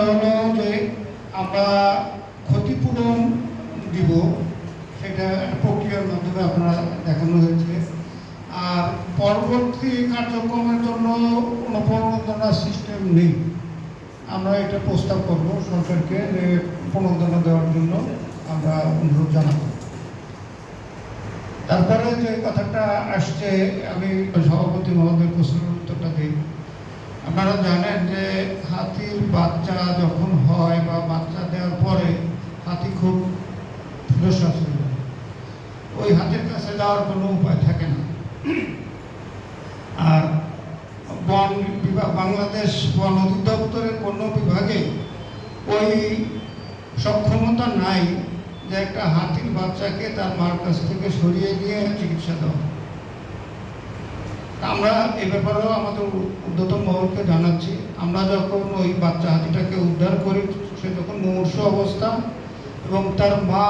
বিষয়টা হলো যে আমরা ক্ষতিপূরণ দিব, সেটা প্রক্রিয়ার মাধ্যমে আপনারা দেখানো হয়েছে। আর পরবর্তী কার্যক্রমের জন্য কোনো প্রণোদনা সিস্টেম নেই। আমরা এটা প্রস্তাব করব সরকারকে যে প্রণোদনা দেওয়ার জন্য আমরা অনুরোধ জানাবো। তারপরে যে কথাটা আসছে, আমি সভাপতি মহোদয়ের প্রশ্নের উত্তরটা দিই। আপনারা জানেন যে হাতির বাচ্চা যখন হয় বা বাচ্চা দেওয়ার পরে হাতি খুব ফিরোসাস হয়ে যায়, ওই হাতির কাছে যাওয়ার কোনো উপায় থাকে না। আর বন বিভাগ, বাংলাদেশ বন অধিদপ্তরের কোনো বিভাগে ওই সক্ষমতা নাই যে একটা হাতির বাচ্চাকে তার মার কাছ থেকে সরিয়ে নিয়ে চিকিৎসা দেওয়া। আমরা এ ব্যাপারেও আমাদের ঊর্ধ্বতন মহলকে জানাচ্ছি। আমরা যখন ওই বাচ্চা হাতিটাকে উদ্ধার করি, সে তখন মুমূর্ষু অবস্থা এবং তার মা